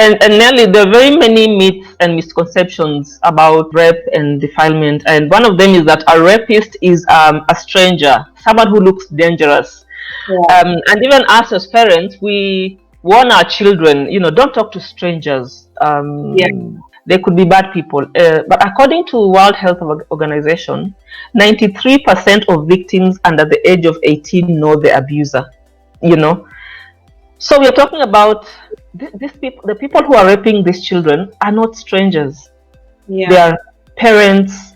And Nelly, there are very many myths and misconceptions about rape and defilement, and one of them is that a rapist is a stranger, someone who looks dangerous. Yeah. And even us as parents, we warn our children, don't talk to strangers. Yeah. They could be bad people. But according to World Health Organization, 93% of victims under the age of 18 know the abuser. So we're talking about these people. The people who are raping these children are not strangers. Yeah. They are parents.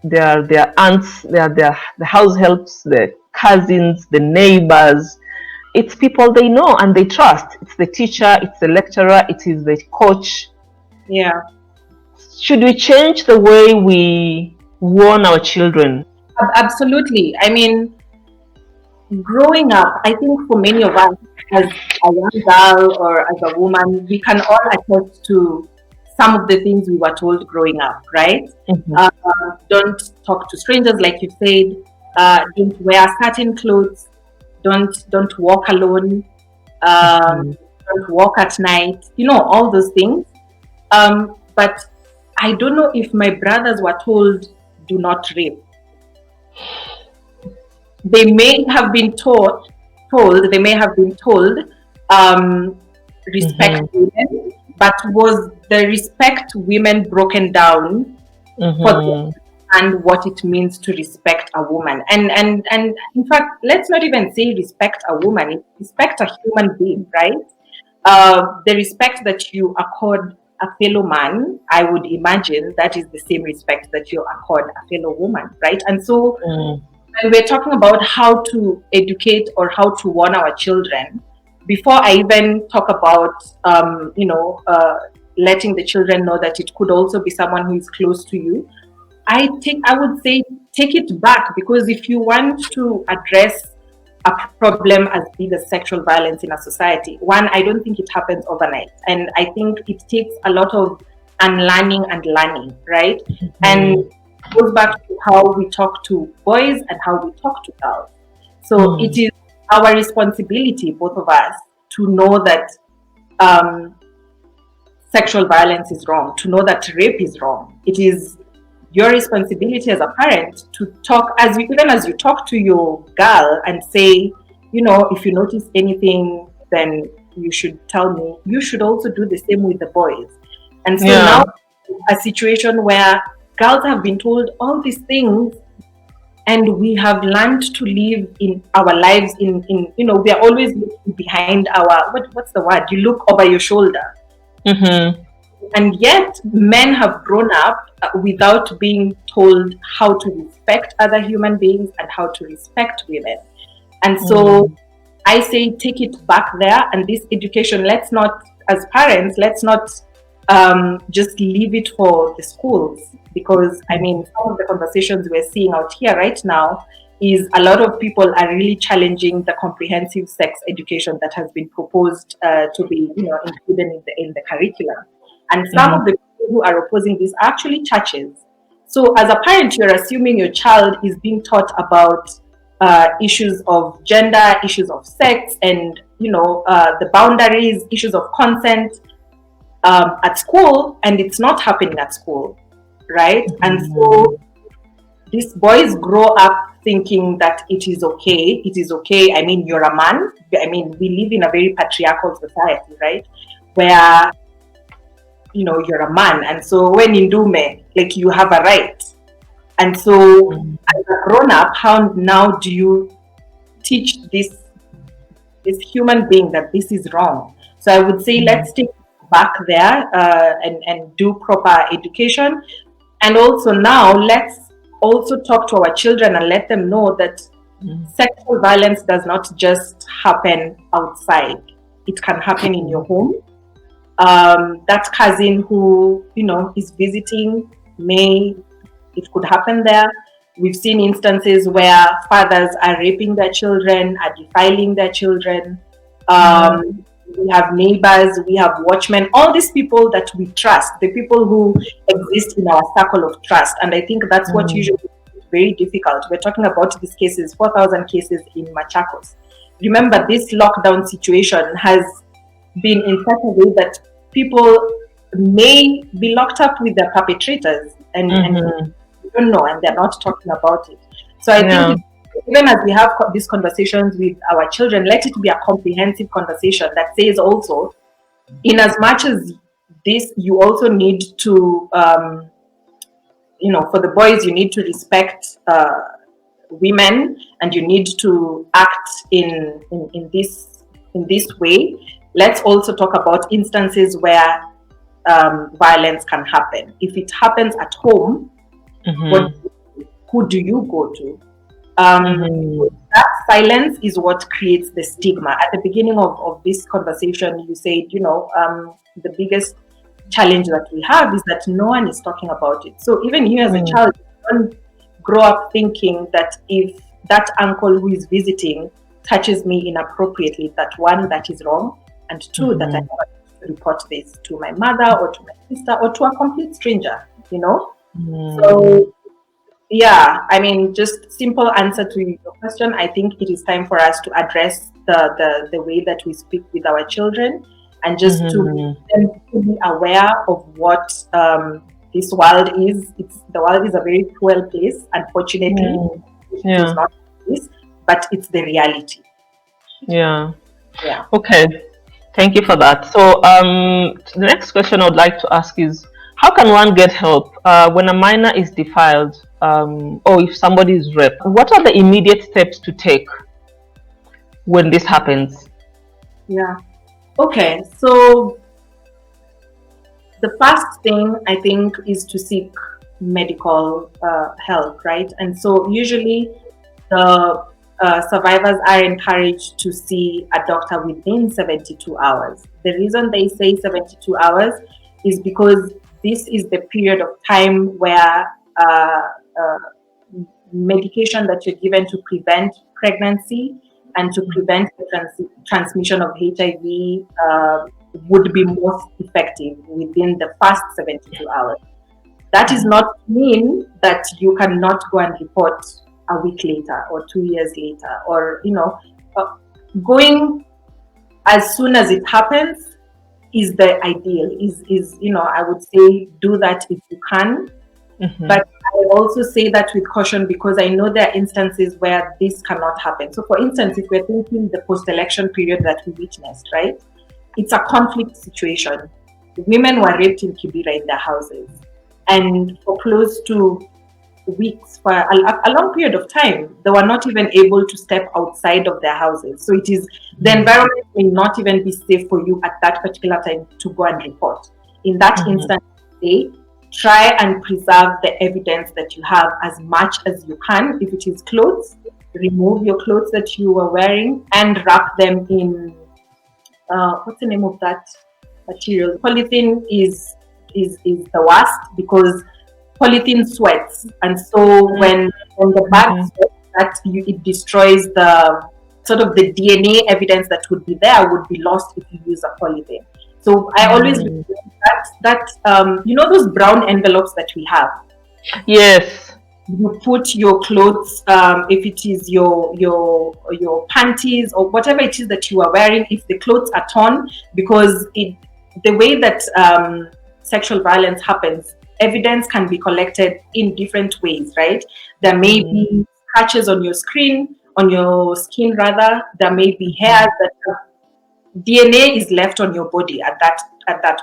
They are their aunts. They are the house helps, the cousins, the neighbors. It's people they know and they trust. It's the teacher. It's the lecturer. It is the coach. Yeah. Should we change the way we warn our children? Absolutely. I mean, growing up, I think for many of us, as a young girl or as a woman, we can all attest to some of the things we were told growing up, right? Mm-hmm. Don't talk to strangers, like you said. Don't wear certain clothes. Don't walk alone. Don't walk at night. All those things. But I don't know if my brothers were told, do not rape. They may have been told, respect women, but was the respect women broken down for them and what it means to respect a woman? And in fact, let's not even say respect a woman, it's respect a human being, right? The respect that you accord a fellow man, I would imagine that is the same respect that you accord a fellow woman, right? And so when we're talking about how to educate or how to warn our children, before I even talk about, letting the children know that it could also be someone who is close to you, I would say take it back, because if you want to address a problem as big as sexual violence in a society, one, I don't think it happens overnight. And I think it takes a lot of unlearning and learning, right? And it goes back to how we talk to boys and how we talk to girls. So it is our responsibility, both of us, to know that sexual violence is wrong, to know that rape is wrong. It is your responsibility as a parent to talk, even as you talk to your girl and say, if you notice anything, then you should tell me. You should also do the same with the boys. And so now, a situation where girls have been told all these things, and we have learned to live in our lives in we are always looking behind our, what's the word? You look over your shoulder. And yet men have grown up without being told how to respect other human beings and how to respect women. And so I say take it back there, and this education, let's not, as parents, let's not just leave it for the schools, because some of the conversations we're seeing out here right now is a lot of people are really challenging the comprehensive sex education that has been proposed to be included in the curriculum. And some of the people who are opposing this are actually churches. So as a parent, you're assuming your child is being taught about issues of gender, issues of sex, and the boundaries, issues of consent at school, and it's not happening at school, right? And so these boys grow up thinking that it is okay. You're a man. We live in a very patriarchal society, right? Where you're a man, and so when you do me, like, you have a right. And so as a grown up, how now do you teach this human being that this is wrong? So I would say let's take it back there and do proper education. And also now let's also talk to our children and let them know that sexual violence does not just happen outside. It can happen in your home. That cousin who is visiting, it could happen there. We've seen instances where fathers are raping their children, are defiling their children. We have neighbors, we have watchmen, all these people that we trust, the people who exist in our circle of trust. And I think that's what usually is very difficult. We're talking about these cases, 4,000 cases in Machakos. Remember, this lockdown situation has been in such a way that people may be locked up with their perpetrators and you don't know, and they're not talking about it. So I think even as we have these conversations with our children, let it be a comprehensive conversation that says also, in as much as this, you also need to, for the boys, you need to respect women, and you need to act in this way. Let's also talk about instances where violence can happen. If it happens at home, who do you go to? That silence is what creates the stigma. At the beginning of this conversation, you said, the biggest challenge that we have is that no one is talking about it. So even you as a child, you don't grow up thinking that if that uncle who is visiting touches me inappropriately, that one, that is wrong, and two, that I have to report this to my mother or to my sister or to a complete stranger, So yeah, I mean, just simple answer to your question. I think it is time for us to address the way that we speak with our children, and just to be aware of what this world is. The world is a very cruel place, unfortunately. It is not this, but it's the reality. Yeah. Okay. Thank you for that. So the next question I would like to ask is, how can one get help when a minor is defiled, or if somebody is raped? What are the immediate steps to take when this happens? Yeah. Okay. So the first thing, I think, is to seek medical help, right? And so usually the survivors are encouraged to see a doctor within 72 hours. The reason they say 72 hours is because this is the period of time where medication that you're given to prevent pregnancy and to prevent the transmission of HIV would be most effective within the first 72 hours. That does not mean that you cannot go and report a week later or 2 years later, or going as soon as it happens is the ideal. Is I would say do that if you can, but I also say that with caution, because I know there are instances where this cannot happen. So for instance, if we're thinking the post-election period that we witnessed, right? It's a conflict situation. Women were raped in Kibera in their houses, and for close to weeks, for a long period of time, they were not even able to step outside of their houses. So it is, the environment may not even be safe for you at that particular time to go and report. In that instance, try and preserve the evidence that you have as much as you can. If it is clothes, remove your clothes that you were wearing and wrap them in what's the name of that material? Polythene is the worst, because polythene sweats, and so when the bag sweats, it destroys the sort of the DNA evidence that would be there would be lost if you use a polythene. So I always that those brown envelopes that we have. Yes. You put your clothes, if it is your panties or whatever it is that you are wearing, if the clothes are torn, because the way that sexual violence happens, evidence can be collected in different ways, right? There may be scratches on your skin rather. There may be hairs that DNA is left on your body at that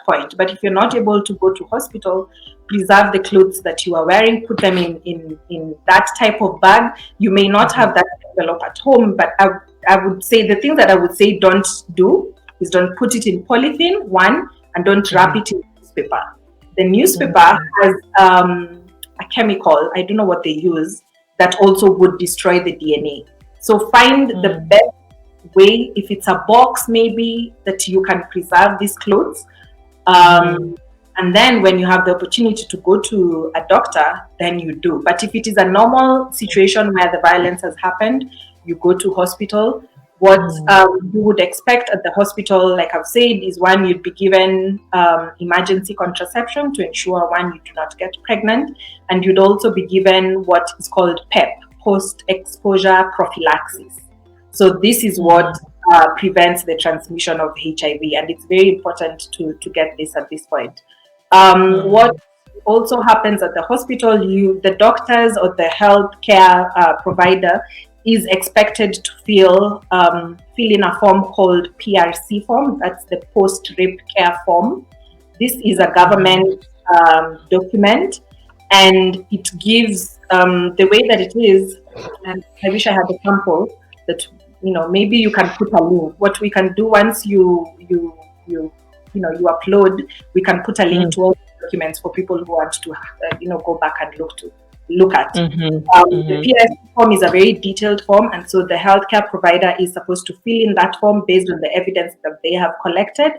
point. But if you're not able to go to hospital, preserve the clothes that you are wearing, put them in that type of bag. You may not have that envelope at home, but I would say the thing that I would say don't do is don't put it in polythene, one, and don't wrap it in newspaper. The newspaper has a chemical, I don't know what they use, that also would destroy the DNA. So find the best way, if it's a box maybe, that you can preserve these clothes. And then when you have the opportunity to go to a doctor, then you do. But if it is a normal situation where the violence has happened, you go to hospital. What you would expect at the hospital, like I've said, is one, you'd be given emergency contraception to ensure, one, you do not get pregnant. And you'd also be given what is called PEP, post-exposure prophylaxis. So this is what prevents the transmission of HIV, and it's very important to get this at this point. What also happens at the hospital, the doctors or the healthcare provider is expected to fill in a form called PRC form. That's the post-rape care form. This is a government document, and it gives the way that it is. And I wish I had a sample that maybe you can put a link. What we can do once you upload, we can put a link to all the documents for people who want to go back and look at. The PRC form is a very detailed form, and so the healthcare provider is supposed to fill in that form based on the evidence that they have collected.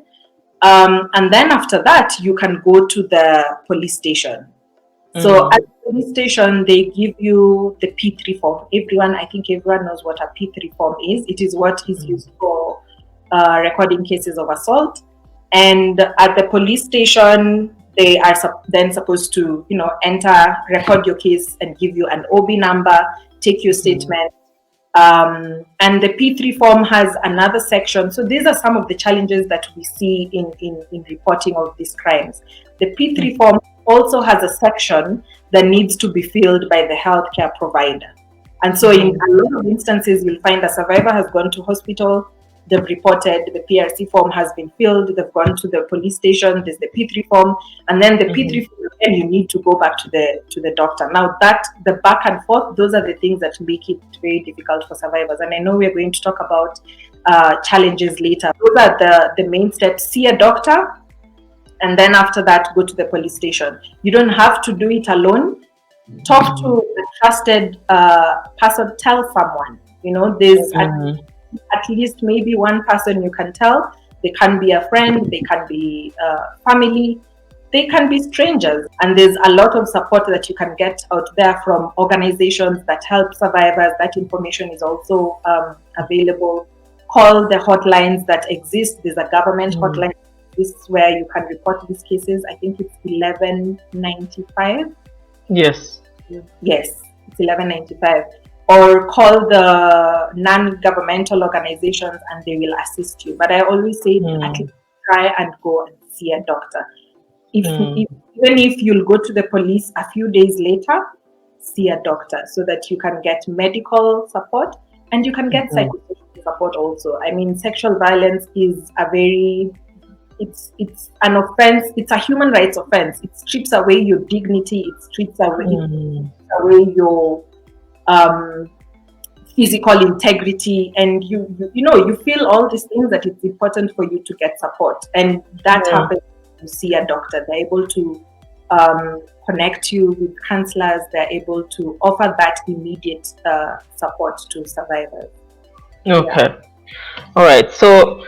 And then after that, you can go to the police station. So at the police station, they give you the P3 form. I think everyone knows what a P3 form is. It is what is used for recording cases of assault. And at the police station, they are then supposed to, record your case and give you an OB number, take your statement. And the P3 form has another section. So these are some of the challenges that we see in reporting of these crimes. The P3 form also has a section that needs to be filled by the healthcare provider. And so in a lot of instances, you'll find a survivor has gone to hospital, they've reported, the PRC form has been filled, they've gone to the police station, there's the P3 form, and then the P3 form, then you need to go back to the doctor. Now the back and forth, those are the things that make it very difficult for survivors. And I know we're going to talk about challenges later. Those are the main steps. See a doctor, and then after that, go to the police station. You don't have to do it alone. Talk to a trusted person, tell someone. There's at least maybe one person you can tell. They can be a friend, they can be family, they can be strangers. And there's a lot of support that you can get out there from organizations that help survivors. That information is also available. Call the hotlines that exist. There's a government hotline. This is where you can report these cases. I think it's 1195. Yes, it's 1195. Or call the non-governmental organizations and they will assist you. But I always say at least try and go and see a doctor. Even if you'll go to the police a few days later, see a doctor so that you can get medical support and you can get psychological support also. I mean, sexual violence is it's an offense. It's a human rights offense. It strips away your dignity. It strips away your physical integrity, and you feel all these things that it's important for you to get support, and that happens when you see a doctor. They're able to connect you with counselors. They're able to offer that immediate support to survivors. Okay. All right. So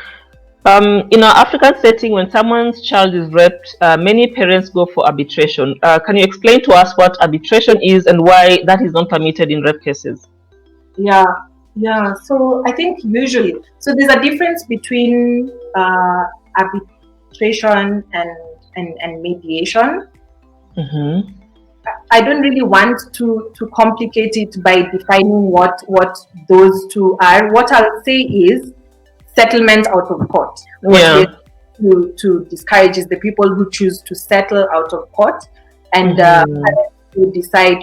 in our African setting, when someone's child is raped, many parents go for arbitration. Can you explain to us what arbitration is and why that is not permitted in rape cases? Yeah. So I think usually, so there's a difference between arbitration and mediation. I don't really want to complicate it by defining what those two are. What I'll say is settlement out of court. To discourage is the people who choose to settle out of court and to decide,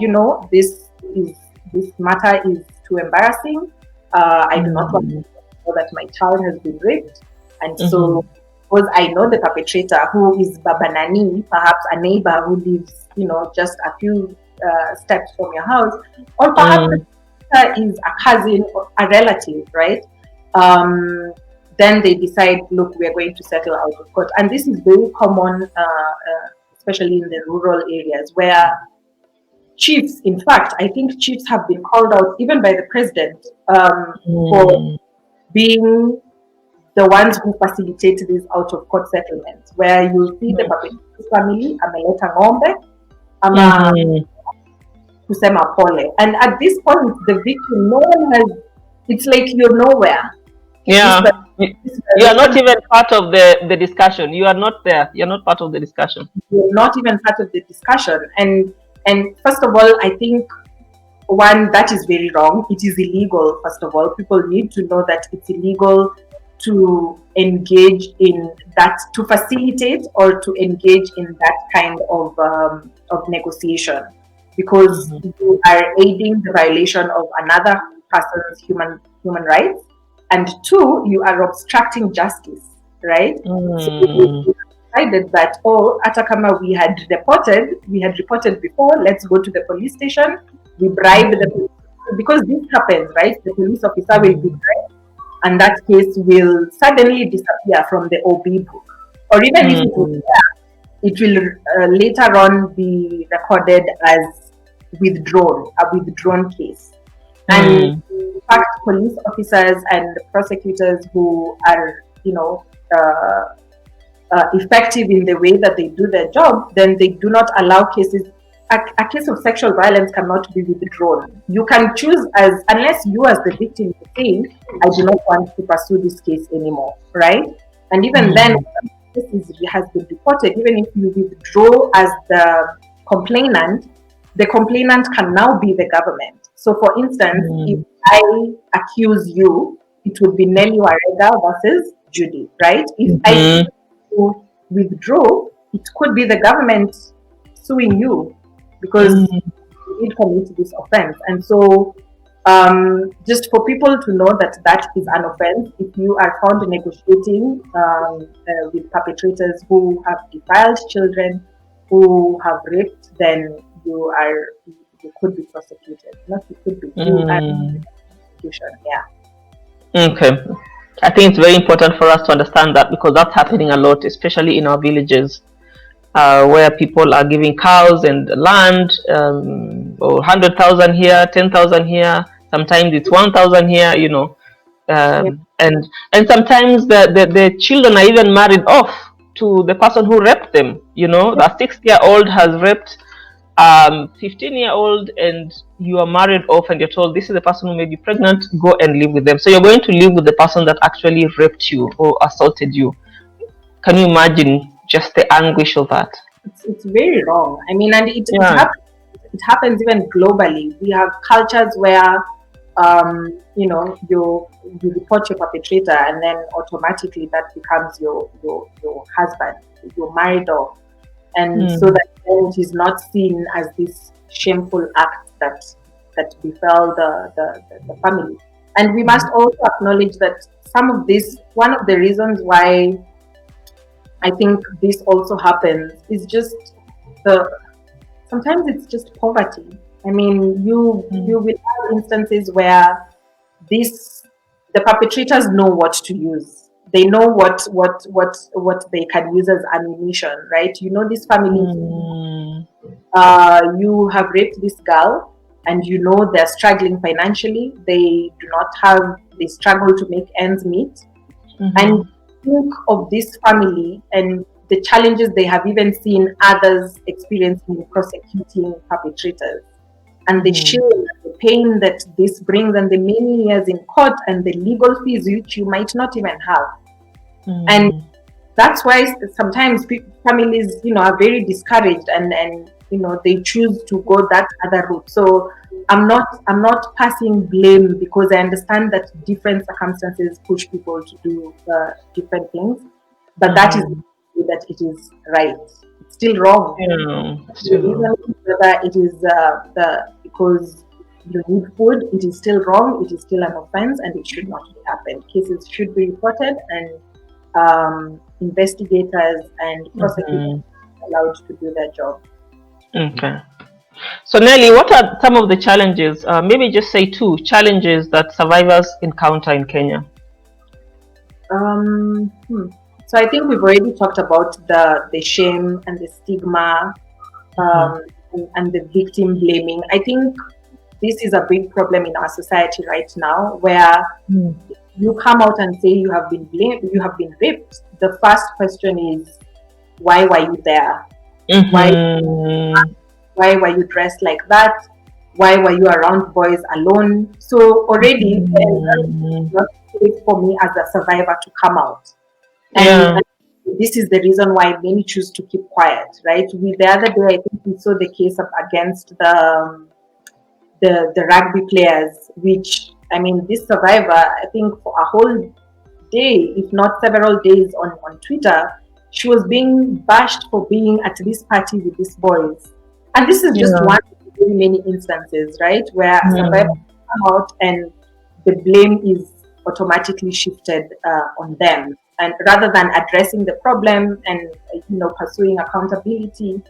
this matter is too embarrassing. I do not want to know that my child has been raped, and so because I know the perpetrator, who is Baba Nani, perhaps a neighbor who lives, just a few steps from your house, or perhaps is a cousin or a relative, right? Then they decide, look, we are going to settle out of court. And this is very common, especially in the rural areas where chiefs, in fact, I think chiefs have been called out even by the president for being the ones who facilitate these out of court settlements, where you see the perpetrator's family, ameleta ng'ombe, ama kusema pole. And at this point, the victim, no one has, it's like you're nowhere. Yeah. You are not even part of the discussion. You are not there. You're not part of the discussion. You're not even part of the discussion. And first of all, I think one, that is very wrong. It is illegal, first of all. People need to know that it's illegal to engage in that, to facilitate or to engage in that kind of negotiation, because you are aiding the violation of another person's human rights, and two, you are obstructing justice, right? So we decided that, oh, Atakama, we had reported before, let's go to the police station, we bribe the police, because this happens, right? The police officer will be bribed, and that case will suddenly disappear from the OB book. Or even if it was there, it will later on be recorded as a withdrawn case. And in fact, police officers and prosecutors who are, effective in the way that they do their job, then they do not allow cases. A case of sexual violence cannot be withdrawn. You can choose, unless you as the victim is saying, I do not want to pursue this case anymore, right? And even then, when this has been reported, even if you withdraw as the complainant can now be the government. So for instance, if I accuse you, it would be Nelly Warega versus Judy, right? If I withdraw, it could be the government suing you, because you did commit this offense. And so just for people to know that that is an offense, if you are found negotiating with perpetrators who have defiled children, who have raped, then you could be prosecuted. Not you could be, you are prosecution, yeah. Okay. I think it's very important for us to understand that, because that's happening a lot, especially in our villages. Where people are giving cows and land, or 100,000 here, 10,000 here, sometimes it's 1,000 here, and sometimes the children are even married off to the person who raped them. The 6-year-old has raped 15-year-old, and you are married off, and you're told this is the person who made you pregnant, go and live with them. So you're going to live with the person that actually raped you or assaulted you. Can you imagine just the anguish of that? It's very wrong. I mean, and it happens even globally. We have cultures where, you report your perpetrator, and then automatically that becomes your husband, your married off, and so that it is not seen as this shameful act that befell the family. And we must also acknowledge that one of the reasons why I think this also happens is just sometimes it's just poverty. I mean, you will have instances where the perpetrators know what to use. They know what they can use as ammunition, right? This family, you have raped this girl, and they're struggling financially. They struggle to make ends meet, and think of this family and the challenges they have even seen others experiencing prosecuting perpetrators, and the shame and the pain that this brings, and the many years in court, and the legal fees which you might not even have. And that's why sometimes families are very discouraged, and they choose to go that other route. So I'm not passing blame, because I understand that different circumstances push people to do different things, but that is that it is right. It's still wrong. Whether it is because you need food, it is still wrong. It is still an offense, and it should not be happened. Cases should be reported, and investigators and prosecutors are allowed to do their job. Okay. So Nelly, what are some of the challenges, maybe just say 2 challenges that survivors encounter in Kenya? So I think we've already talked about the shame and the stigma, and the victim blaming. I think this is a big problem in our society right now, where you come out and say you have been blamed, you have been raped. The first question is, why were you there? Why were you dressed like that? Why were you around boys alone? So already it's not safe for me as a survivor to come out. And this is the reason why many choose to keep quiet, right? The other day, I think we saw the case against the rugby players, which, I mean, this survivor, I think for a whole day, if not several days on Twitter, she was being bashed for being at this party with these boys. And this is just one of many, many instances, right, where survivors come out and the blame is automatically shifted on them. And rather than addressing the problem and, pursuing accountability.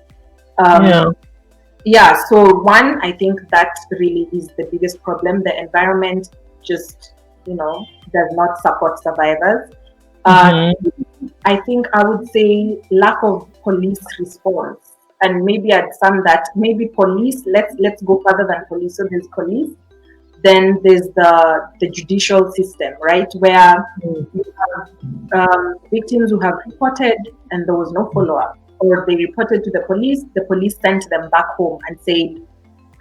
So one, I think that really is the biggest problem. The environment just, does not support survivors. I think I would say lack of police response. And maybe I'd sum that, maybe police, let's go further than police. So there's police, then there's the judicial system, right? Where you have victims who have reported and there was no follow-up. Or they reported to the police sent them back home and said,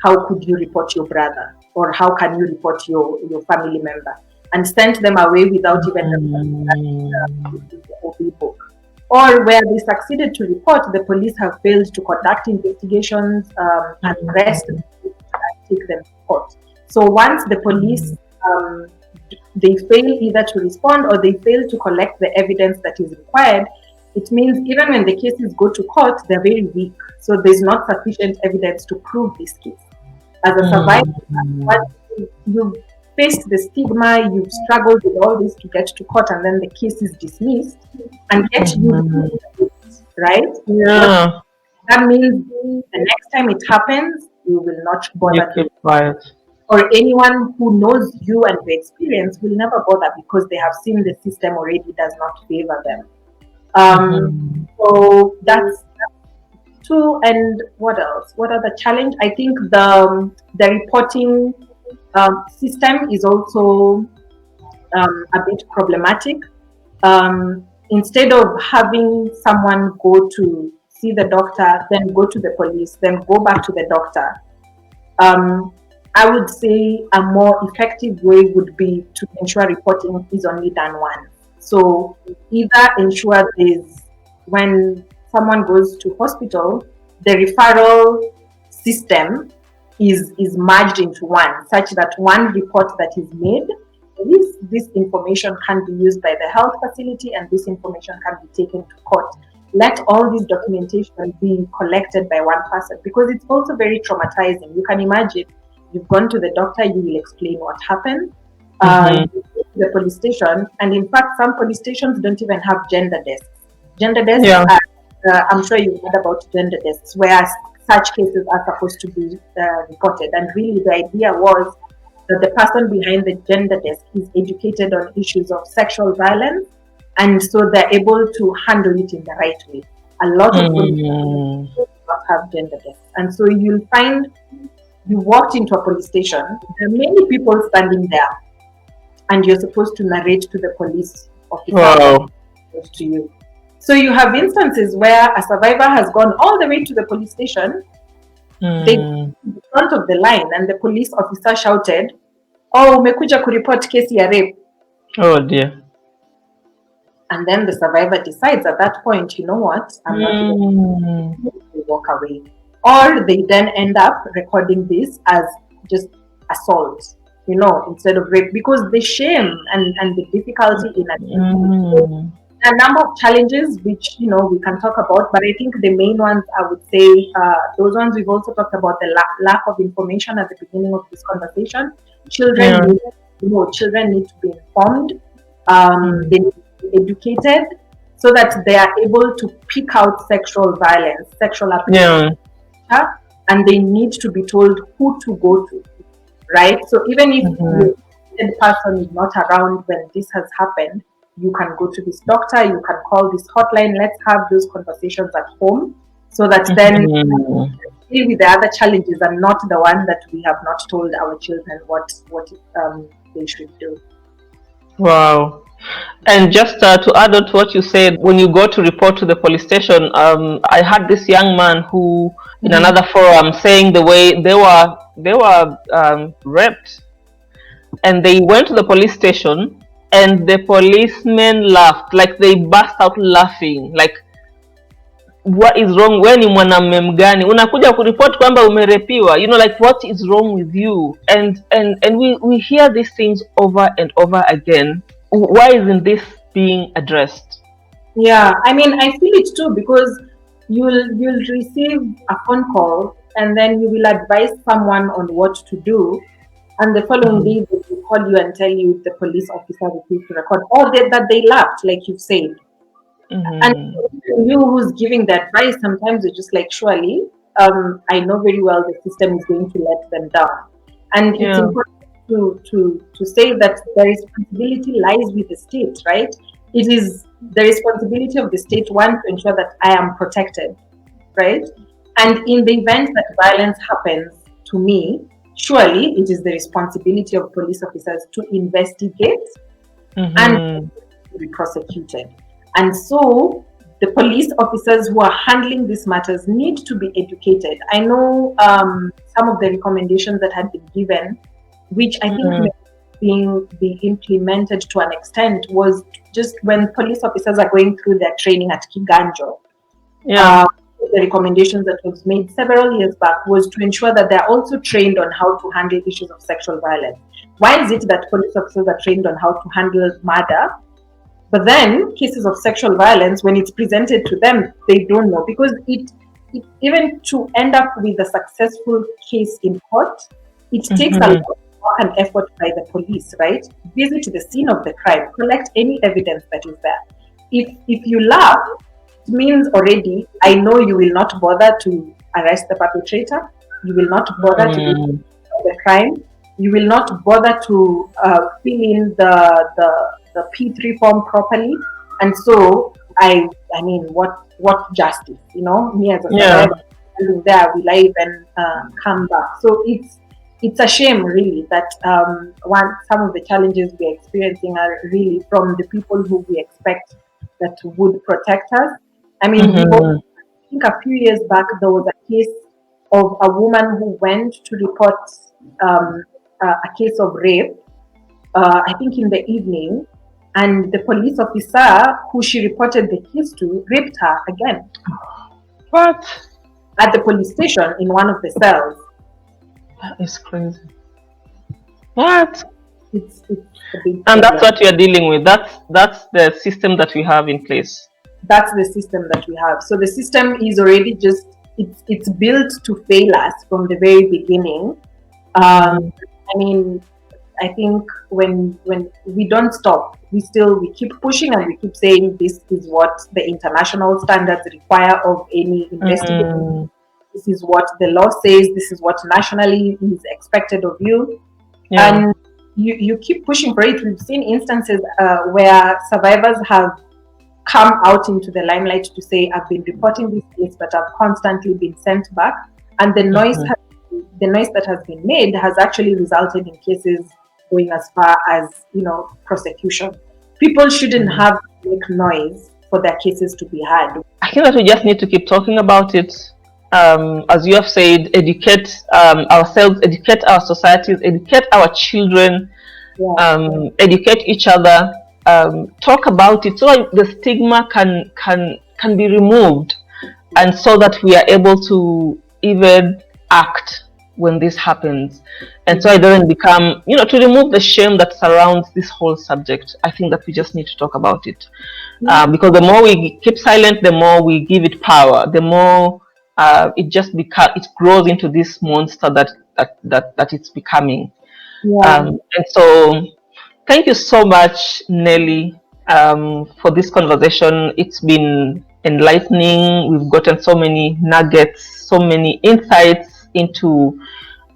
how could you report your brother? Or how can you report your family member? And sent them away without even the book. Or where they succeeded to report, the police have failed to conduct investigations and arrest them and take them to court. So once the police, they fail either to respond or they fail to collect the evidence that is required, it means even when the cases go to court, they're very weak. So there's not sufficient evidence to prove this case. As a survivor, you've faced the stigma, you've struggled with all this to get to court, and then the case is dismissed, and yet you right? Yeah. That means the next time it happens, you will not bother. You keep quiet. Or anyone who knows you and the experience will never bother because they have seen the system already does not favor them. So that's two. And what else? What are the challenge? I think the reporting system is also a bit problematic. Instead of having someone go to see the doctor, then go to the police, then go back to the doctor, I would say a more effective way would be to ensure reporting is only done once. So either ensure when someone goes to hospital, the referral system is merged into one, such that one report that is made, this information can be used by the health facility and this information can be taken to court. Let all this documentation be collected by one person, because it's also very traumatizing. You can imagine, you've gone to the doctor, you will explain what happened. You go to the police station, and in fact, some police stations don't even have gender desks. Gender desks are, I'm sure you've heard about gender desks, where such cases are supposed to be reported. And really, the idea was that the person behind the gender desk is educated on issues of sexual violence, and so they're able to handle it in the right way. A lot of police stations do not have gender desks, and so you'll find you walked into a police station, there are many people standing there, and you're supposed to narrate to the police officer to you. So you have instances where a survivor has gone all the way to the police station, they in front of the line, and the police officer shouted, "Oh, umekuja kuripot kesi ya rape." Oh dear. And then the survivor decides at that point, you know what, I'm not going to walk away. Or they then end up recording this as just assault, instead of rape, because the shame and the difficulty in it. There are a number of challenges which, we can talk about, but I think the main ones, I would say, those ones we've also talked about, the lack of information at the beginning of this conversation. Children need to be informed. They need to be educated so that they are able to pick out sexual violence, sexual abuse. And they need to be told who to go to, right? So even if the person is not around when this has happened, you can go to this doctor, you can call this hotline. Let's have those conversations at home, so that then deal with the other challenges and not the one that we have not told our children what they should do. Wow. And just to add on to what you said, when you go to report to the police station, I had this young man who, in another forum, saying the way they were raped, and they went to the police station, and the policemen laughed, like they burst out laughing, like, what is wrong? When ni mwanamume mgani unakuja kuripoti kwamba umerepiwa, like, what is wrong with you? And we hear these things over and over again. Why isn't this being addressed? Yeah, I mean, I feel it too, because you'll receive a phone call and then you will advise someone on what to do, and the following Mhm. day they will call you and tell you the police officer refused to record, or that they laughed, like you've said. And Mhm. you who's giving the advice, sometimes you're just like, surely, I know very well the system is going to let them down. And it's Yeah. important to say that the responsibility lies with the state, right? It is the responsibility of the state, one, to ensure that I am protected, right? And in the event that violence happens to me, surely it is the responsibility of police officers to investigate and Mhm. be prosecuted. And so the police officers who are handling these matters need to be educated. I know some of the recommendations that had been given, which I think may Mhm. be implemented to an extent, was just when police officers are going through their training at Kiganjo. Yeah. Uh, the recommendations that was made several years back was to ensure that they're also trained on how to handle issues of sexual violence. Why is it that police officers are trained on how to handle murder, but then cases of sexual violence, when it's presented to them, they don't know? Because it even to end up with a successful case in court, it takes a lot Mhm. of work and effort by the police, right? Visit the scene of the crime, collect any evidence that is there. If you laugh, it means already I know you will not bother to arrest the perpetrator. You will not bother to do Mhm. the crime. You will not bother to fill in the P3 form properly. And so I mean, what justice? You know, me as a Yeah. survivor, there will I even come back? So it's a shame, really, that some of the challenges we're experiencing are really from the people who we expect that would protect us. I mean, Mhm. I think a few years back there was a case of a woman who went to report um, a case of rape, I think in the evening, and the police officer who she reported the case to raped her again What? at the police station in one of the cells. That is crazy. What? It's a big And that's problem. what we are dealing with. That's the system that we have in place. That's the system that we have. So the system is already just it's built to fail us from the very beginning. Mhm. I mean, I think when we don't stop, we keep pushing and we keep saying this is what the international standards require of any investigation. Mhm. This is what the law says. This is what nationally is expected of you, Yeah. and you keep pushing for it. We've seen instances where survivors have come out into the limelight to say, I've been reporting this case, but I've constantly been sent back. And Mhm. the noise that has been made has actually resulted in cases going as far as, prosecution. People shouldn't Mhm. have to make noise for their cases to be heard. I think that we just need to keep talking about it. As you have said, educate ourselves, educate our societies, educate our children, Yeah. educate each other, talk about it so that the stigma can be removed, Yeah. and so that we are able to even act when this happens, and so it Mhm. doesn't become, to remove the shame that surrounds this whole subject. I think that we just need to talk about it, Yeah. because the more we keep silent, the more we give it power, the more it grows into this monster that it's becoming. Yeah. And so thank you so much, Nelly, for this conversation. It's been enlightening. We've gotten so many nuggets, so many insights into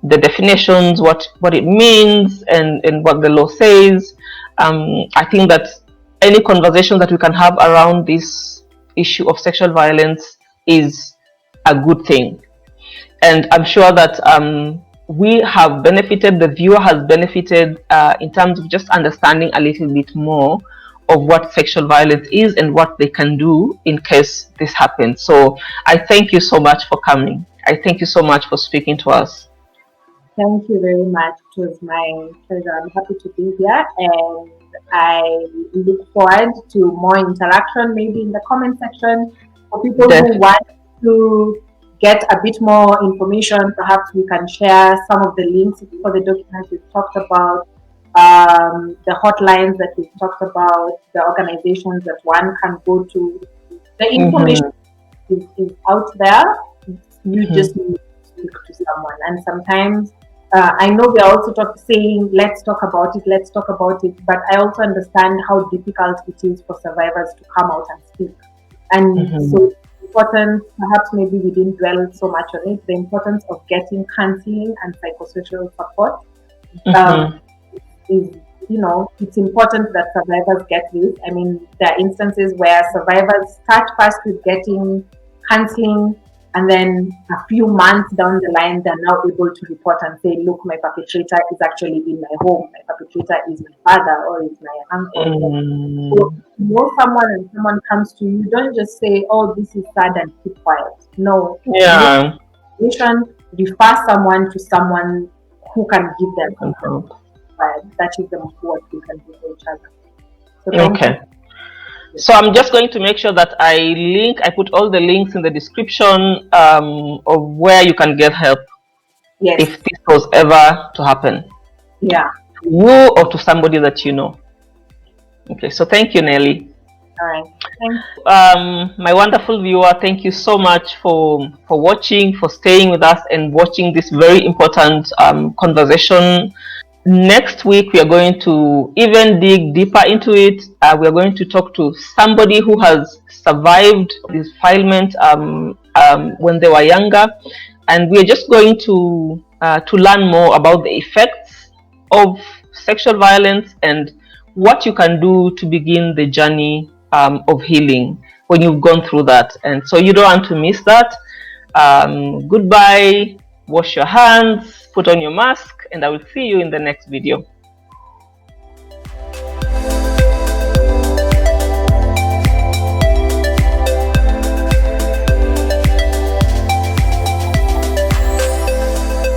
the definitions, what it means, and what the law says. I think that any conversation that we can have around this issue of sexual violence is a good thing, and I'm sure that we have benefited, the viewer has benefited, in terms of just understanding a little bit more of what sexual violence is and what they can do in case this happens. So I thank you so much for coming. I thank you so much for speaking to us. Thank you very much. It was my pleasure. I'm happy to be here, and I look forward to more interaction, maybe in the comment section. For people who Definitely. want to get a bit more information, perhaps we can share some of the links for the documents we've talked about. the hotlines that we've talked about, the organizations that one can go to. The information is out there. You just need to speak to someone. And sometimes I know we are also saying, let's talk about it. But I also understand how difficult it is for survivors to come out and speak. And so important, perhaps maybe we didn't dwell so much on it, the importance of getting counseling and psychosocial support is, it's important that survivors get this. I mean, there are instances where survivors start first with getting counseling, and then a few months down the line, they're now able to report and say, look, my perpetrator is actually in my home. My perpetrator is my father or is my uncle. So, you know someone and someone comes to you, don't just say, oh, this is sad and keep quiet. No. Yeah. Refer someone to someone who can give them support. That is what we can do for each other. So okay. So I'm just going to make sure that I put all the links in the description of where you can get help. Yes. If this was ever to happen. Yeah. To you or to somebody that you know. Okay, so thank you, Nelly. All right. Thanks. My wonderful viewer, thank you so much for watching, for staying with us and watching this very important conversation. Next week, we are going to even dig deeper into it. We are going to talk to somebody who has survived defilement when they were younger, and we are just going to learn more about the effects of sexual violence and what you can do to begin the journey of healing when you've gone through that. And so you don't want to miss that. Goodbye. Wash your hands. Put on your mask. And I will see you in the next video.